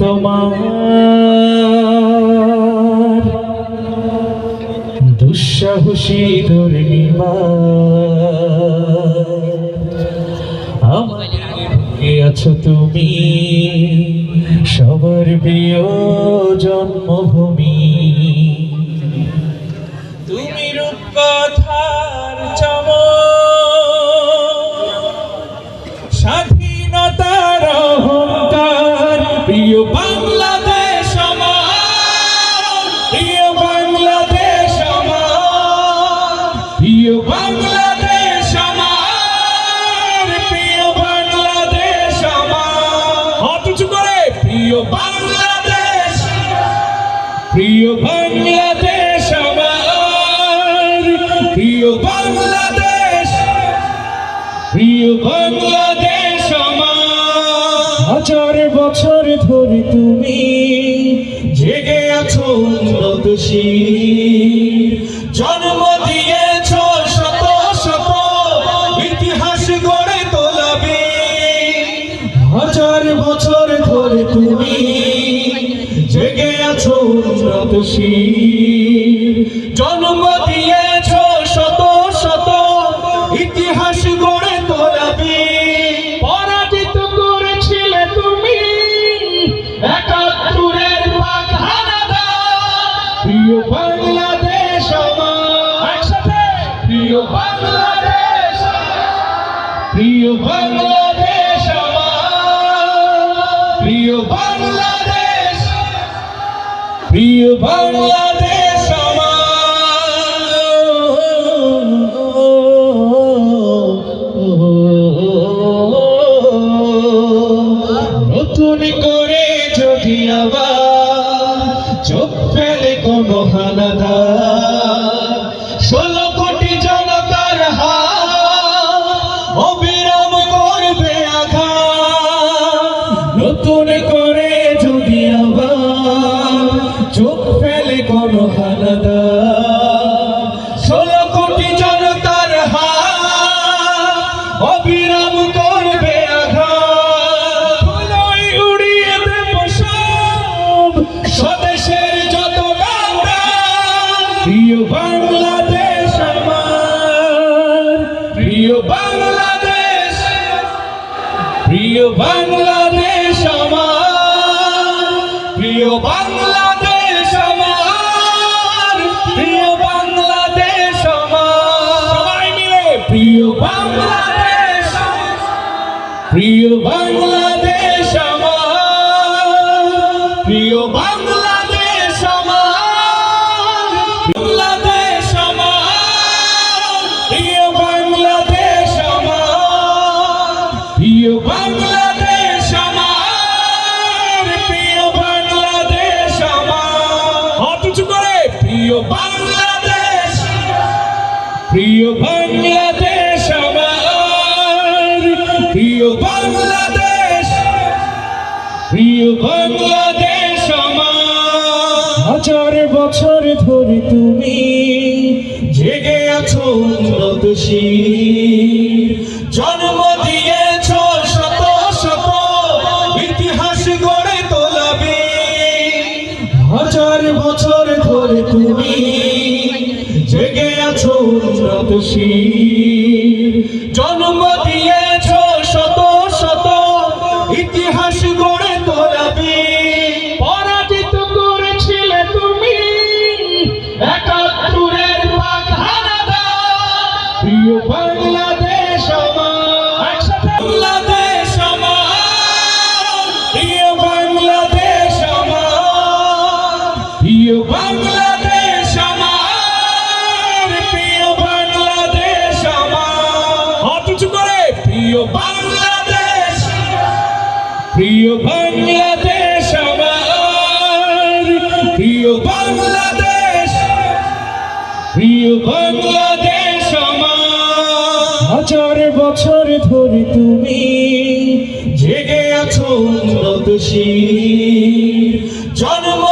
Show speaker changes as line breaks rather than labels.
তোমার দুঃসাহসী দুর্নিবার আমাদের বুকে আছো তুমি সবার প্রিয় জন্মভূমি তুমি রূপকথার চমক স্বাধীনতার অহংকার প্রিয় বাংলাদেশ আমার প্রিয় বাংলাদেশ আমার প্রিয় বাংলাদেশ আমার প্রিয় বাংলাদেশ আমার হাত উঁচু করে প্রিয় বাংলাদেশ প্রিয় বাংলাদেশ আমার প্রিয় বাংলাদেশ প্রিয় বাংলাদেশ আমার হাজার বছর ধরে তুমি জেগে আছো উন্নতশীল জন্ম দিয়েছ শত শত ইতিহাস গড়ে তোলাবে হাজার বছর ধরে তুমি জেগে আছো উন্নতশীল জন্ম দিয়েছ শত শত ইতিহাস গড়ে তোলাবে পরাজিত করেছিলে তুমি একাত্তরের পাক হানাদার প্রিয় বাংলাদেশ আমার একসাথে প্রিয় বাংলাদেশ প্রিয় বাংলাদেশ আমার প্রিয় বাংলাদেশ প্রিয় বাংলাদেশ আমার নতুন করে যদি আবার চোখ ফেলে কোনো হানাদার 16 কোটি জনতার হাত অবিরাম করবে আঘাত নতুন করে যদি আবার চোখ ফেলে কোনো হানাদার 16 কোটি জনতার হাত অবিরাম করবে আঘাত ধুলোয় উড়িয়ে দেব সব স্বদেশের যত বাংলা প্রিয় বাংলাদেশ আমার প্রিয় বাংলাদেশ প্রিয় বাংলাদেশ আমার প্রিয় বাংলাদেশ আমার প্রিয় বাংলাদেশ আমার সবাই মিলে প্রিয় বাংলাদেশ প্রিয় বাংলাদেশ আমার প্রিয় বাংলাদেশ আমার বাংলাদেশ আমার প্রিয় বাংলাদেশ আমার প্রিয় বাংলাদেশ আমার প্রিয় বাংলাদেশ আমার হাত উঁচু করে প্রিয় বাংলাদেশ প্রিয় বাংলাদেশ আমার প্রিয় বাংলাদেশ প্রিয় বাংলাদেশ আমার হাজার বছর ধরে তুমি জেগে আছো উন্নতশীল জন্ম দিয়েছ শত শত ইতিহাস গড়ে তোলাবে হাজার বছর ধরে তুমি জেগে আছো উন্নতশীল জন্ম দিয়েছ শত শত ইতিহাস গড়ে তোলাবে পরাজিত করেছিলে তুমি একাত্তরের পাক হানাদার প্রিয় বাংলাদেশ আমার একসাথে বাংলাদেশ আমার প্রিয় বাংলাদেশ আমার প্রিয় বাংলাদেশ আমার প্রিয় বাংলাদেশ আমার হাত উঁচু করে প্রিয় বাংলাদেশ প্রিয় বাংলাদেশ আমার প্রিয় বাংলাদেশ প্রিয় বাংলাদেশ আমার হাজার বছর ধরে তুমি জেগে আছো উন্নতশীল জন্ম